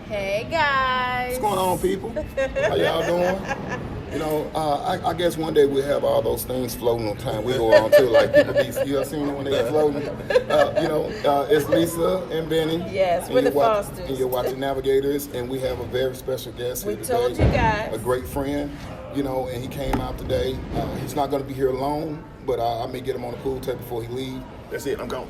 Hey guys. What's going on, people? How y'all doing? You know, I guess one day we'll have all those things floating on time. We go on too, like people be, you ever seen it when they get floating? It's Lisa and Bennie. Yes, we're the Fosters. And you're watching Navigators, and we have a very special guest here today. We told you guys. A great friend, and he came out today. He's not going to be here alone, but I may get him on the pool table before he leaves. That's it, I'm gone.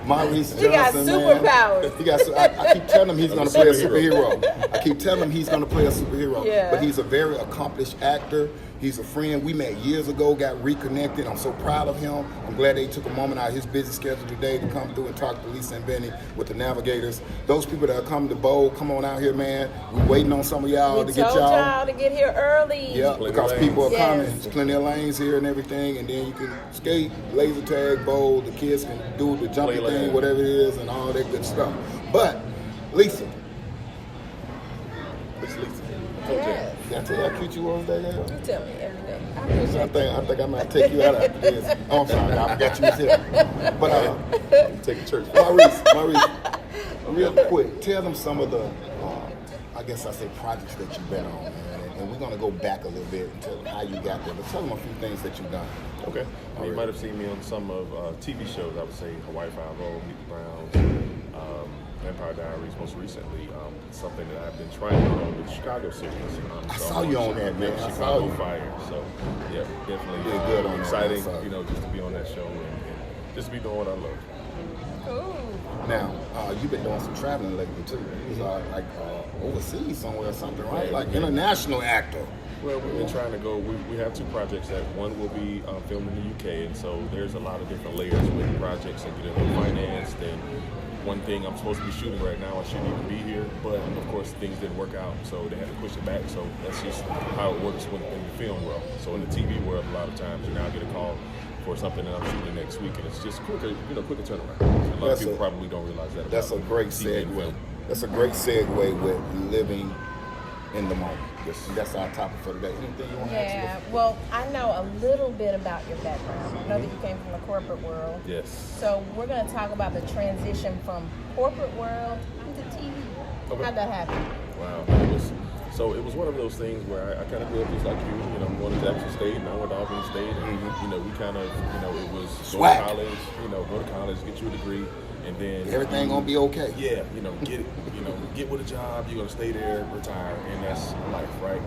Maurice He got superpowers. I keep telling him he's going to play a superhero. I keep telling him he's going to play a superhero. Yeah. But he's a very accomplished actor. He's a friend. We met years ago, got reconnected. I'm so proud of him. I'm glad they took a moment out of his busy schedule today to come through and talk to Lisa and Bennie with the Navigators. Those people that are coming to bowl, come on out here, man. We're waiting on some of y'all to get y'all. We told y'all to get here early. Yeah, because people are coming. There's plenty of lanes here and everything. And then you can skate, laser tag, bowl. The kids can do the jumping thing, whatever it is, and all that good stuff. But, Lisa. It's Lisa. Yes. Did I tell you how cute you was that day? You tell me every day. I think I might take you out after this. Oh, I'm sorry, I forgot you was here. But take the church. Maurice, real quick, tell them some of the, I guess I say projects that you've been on, man. And we're gonna go back a little bit and tell them how you got there. But tell them a few things that you've done. Okay. You might have seen me on some of TV shows. I would say Hawaii Five-0, Meet the Browns, Vampire Diaries. Most recently, something that I've been trying to do with the Chicago series. I saw you on that, man. Chicago Fire. So yeah, definitely good on exciting. that, Just to be on that show and just to be doing what I love. Cool. Now, you've been doing some traveling lately too. It was like overseas somewhere or something, right? Like international actor. Well, we've been trying to go. We have two projects. That one will be filmed in the UK, and so there's a lot of different layers with projects and getting them financed. And one thing I'm supposed to be shooting right now, I shouldn't even be here, but of course things didn't work out, so they had to push it back. So that's just how it works in the film world. So in the TV world, a lot of times you now get a call for something that I'm shooting next week, and it's just quicker turnaround. A lot of people probably don't realize that. That's a great segue. That's a great segue with living in the moment. Yes. That's our topic for today. Anything you want to ask? Yeah, well, I know a little bit about your background. I know that you came from the corporate world. Yes. So we're going to talk about the transition from corporate world into TV. Okay. How'd that happen? Wow. It was one of those things where I kind of grew up just like you. I'm going to Jackson State, and I went to Albany State, and we kind of, it was go to college, go to college, get you a degree, and then everything gonna be okay. Yeah, get it, get with a job, you're gonna stay there, retire, and that's life, right?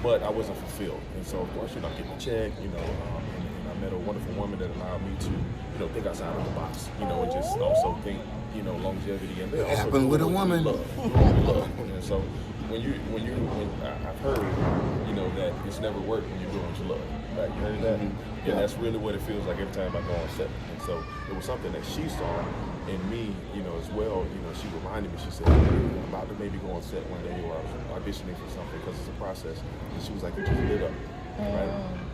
But I wasn't fulfilled, and so of course, I'm getting a check, and I met a wonderful woman that allowed me to, think outside of the box, and just also think, longevity, and then also happened with a woman. Love. And so when I've heard, that it's never worked when you're doing what you love. Right? You heard that? And that's really what it feels like every time I go on set. And so it was something that she saw in me, as well. She reminded me, she said, I'm about to maybe go on set one day, or I was auditioning for something because it's a process. And she was like, you just lit up. Right?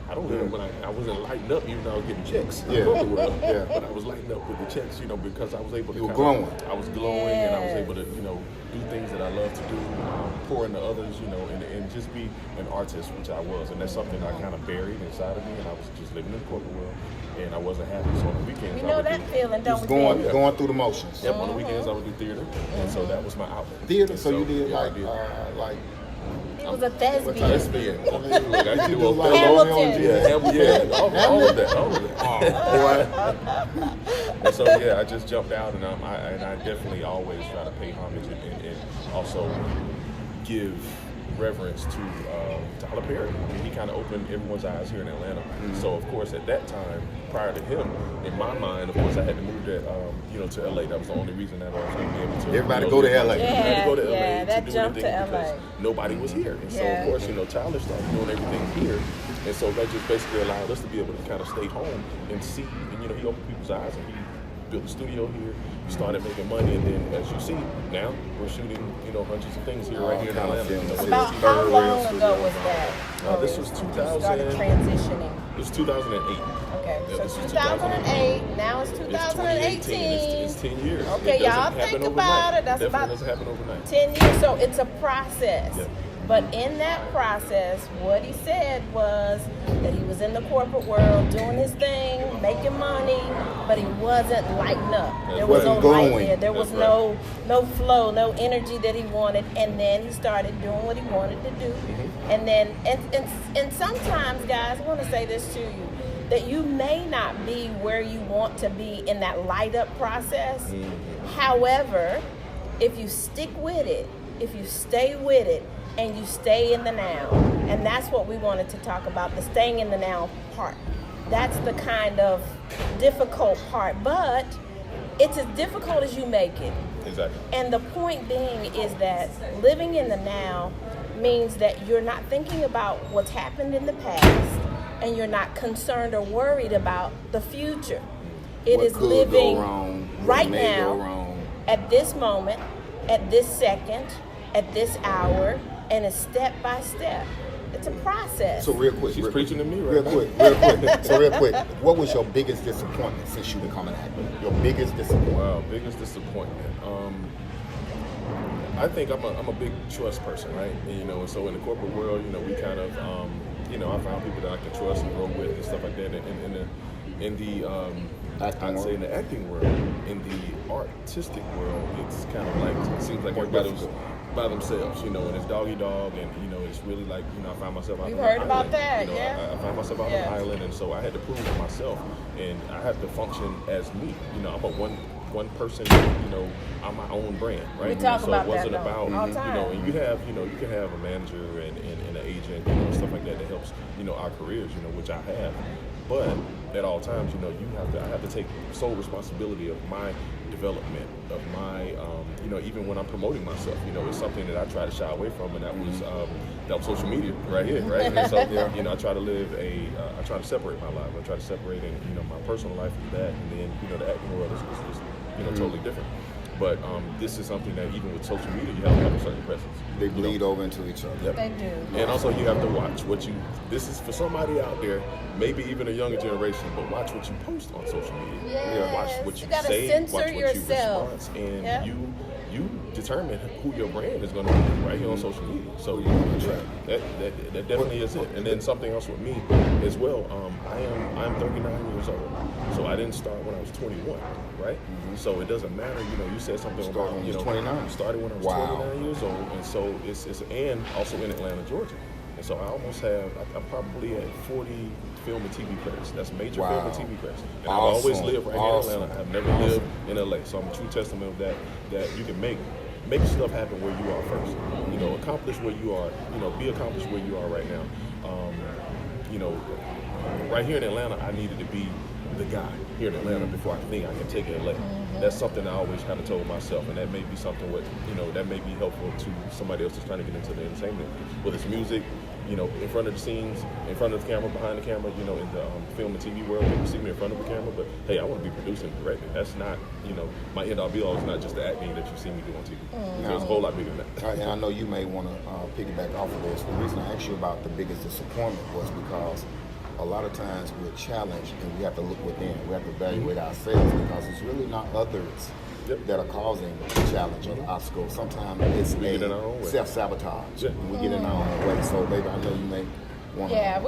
I don't lit up when I wasn't lighting up even though I was getting checks. Yeah. But I was lighting up with the checks, because I was able to. You were glowing. I was glowing, and I was able to, do things that I love to do, pour into others, and just be an artist, which I was. And that's something I kind of buried inside of me, and I was just living in the corporate world, and I wasn't happy. So on the weekends, We know that feeling, don't we? Going through the motions. Yep, on the weekends I would do theater, and so that was my outlet. Theater, so you did like He was a thespian. Thespian. I could do a Hamilton. all of that. And so I just jumped out, and I definitely always try to pay homage and also give reverence to Tyler Perry. I mean, he kind of opened everyone's eyes here in Atlanta. So of course at that time, prior to him, in my mind, of course I had to move to to LA. That was the only reason that I was going to be able to. Everybody go to LA. Yeah, go to LA that to do jump to anything LA. because nobody was here. And so of course, Tyler started doing everything here. And so that just basically allowed us to be able to kind of stay home and see, and he opened people's eyes, and he built a studio here. We started making money, and then as you see, now we're shooting, hundreds of things here right here in Atlanta. About how long ago was that? This was 2000. Started transitioning. This was 2008. Okay, Yeah, so 2008. Now it's 2018. It's 10 years. Okay, y'all think about it. That's Definitely about doesn't happen overnight. 10 years. So it's a process. Yeah. But in that process, what he said was that he was in the corporate world doing his thing, making money, but he wasn't lighting up. There was no light there. There was no flow, no energy that he wanted. And then he started doing what he wanted to do. And then, and sometimes, guys, I want to say this to you, that you may not be where you want to be in that light up process. However, if you stick with it, if you stay with it, and you stay in the now, and that's what we wanted to talk about, the staying in the now part. That's the kind of difficult part, but it's as difficult as you make it. Exactly. And the point being is that living in the now means that you're not thinking about what's happened in the past, and you're not concerned or worried about the future. It is living right now, at this moment, at this second, at this hour, and it's step by step. It's a process. So real quick, she's preaching to me real quick. So real quick, what was your biggest disappointment since you become an actor? Your biggest disappointment? Wow, biggest disappointment. I think I'm a big trust person, right? And, so in the corporate world, we kind of, I found people that I can trust and grow with and stuff like that. In the acting world, in the artistic world, it's kind of like, it seems like everybody was by themselves, and it's doggy dog, and it's really like, I find myself out on an island. You've heard about that, yeah? I find myself out on an island, and so I had to prove to myself, and I have to function as me. I'm a one person, I'm my own brand, right? We talk about that, so it wasn't about, all the time. And you can have a manager and an agent, and stuff like that helps, our careers, which I have. But at all times, I have to take sole responsibility of my development, of my, even when I'm promoting myself, it's something that I try to shy away from, and that was social media right here, right? And so, I try to I try to separate my life. I try to separate, my personal life from that, and then, the acting world is totally different. But this is something that even with social media, you have to have a certain presence. They bleed over into each other. Yep. They do. And also you have to watch this is for somebody out there, maybe even a younger generation, but watch what you post on social media. Yes. Watch what you gotta say, censor watch what yourself. you response, and you determine who your brand is going to be right here on social media. So that definitely is it. And then something else with me as well. I'm 39 years old, so I didn't start when I was 21, right? So it doesn't matter. You said something about 29. Started when I was 29 years old, and so it's and also in Atlanta, Georgia. And so I almost have. I'm probably at 40 film and TV credits. That's major film and TV credits. And I've always lived right here in Atlanta. I've never lived in LA. So I'm a true testament of that you can make stuff happen where you are first. Accomplish where you are. Be accomplished where you are right now. Right here in Atlanta, I needed to be the guy here in Atlanta before I think I can take it LA. That's something I always kind of told myself, and that may be something that may be helpful to somebody else that's trying to get into the entertainment, whether it's music, in front of the scenes, in front of the camera, behind the camera, in the film and TV world, people see me in front of the camera, but hey, I want to be producing and directing. That's not, my end all be all is not just the acting that you see me do on TV. So it's a whole lot bigger than that. And I know you may want to piggyback off of this. The reason I asked you about the biggest disappointment was because a lot of times we're challenged and we have to look within. We have to evaluate ourselves because it's really not others that are causing the challenge or the obstacle. Sometimes it's a self-sabotage. We get in our own way. So, baby, I know you may want to add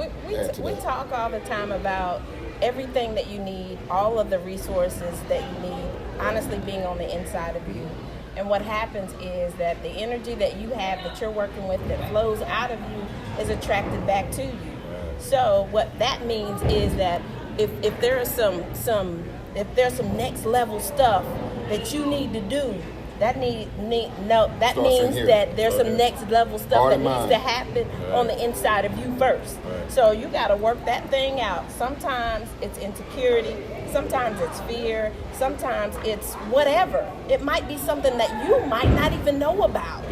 to we that. talk all the time about everything that you need, all of the resources that you need, honestly being on the inside of you. And what happens is that the energy that you have, that you're working with, that flows out of you, is attracted back to you. So what that means is that if there is some next level stuff that you need to do, that means that there's some next level stuff that needs to happen on the inside of you first. So you got to work that thing out. Sometimes it's insecurity, sometimes it's fear, sometimes it's whatever. It might be something that you might not even know about.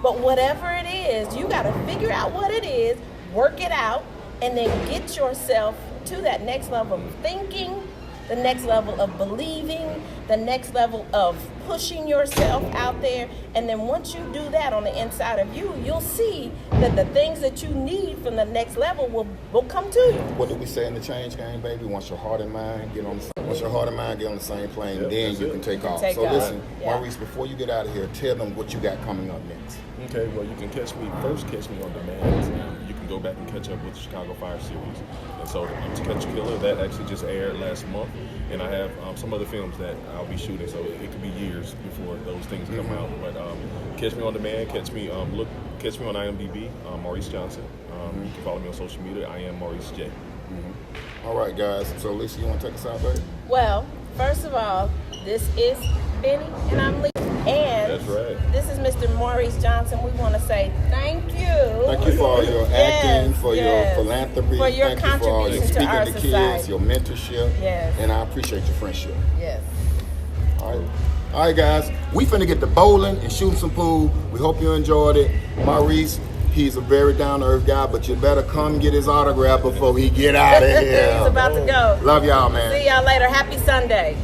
But whatever it is, you got to figure out what it is, work it out, and then get yourself to that next level of thinking, the next level of believing, the next level of pushing yourself out there. And then once you do that on the inside of you, you'll see that the things that you need from the next level will come to you. What did we say in the change game, baby? Once your heart and mind get on the same plane, then you can take off. So listen, Maurice, before you get out of here, tell them what you got coming up next. Okay, well, you can catch me on demand. You can go back and catch up with the Chicago Fire series. And so To Catch a Killer, that actually just aired last month. And I have some other films that I'll be shooting, so it could be years before those things come out. But catch me on demand, catch me on IMDb, Maurice Johnson. You can follow me on social media. I am Maurice J. All right, guys. So, Lisa, you want to take us out, baby? Well, first of all, this is Bennie, and I'm Lisa. And that's right. This is Mr. Maurice Johnson. We want to say thank you. Thank you for all your acting, for your philanthropy, for your thank you for all your contribution to speaking our to society. kids, your mentorship, and I appreciate your friendship. Yes. All right, guys. We finna get to bowling and shooting some pool. We hope you enjoyed it. Maurice, he's a very down-to-earth guy, but you better come get his autograph before he get out of here. He's about to go. Love y'all, man. See y'all later. Happy Sunday.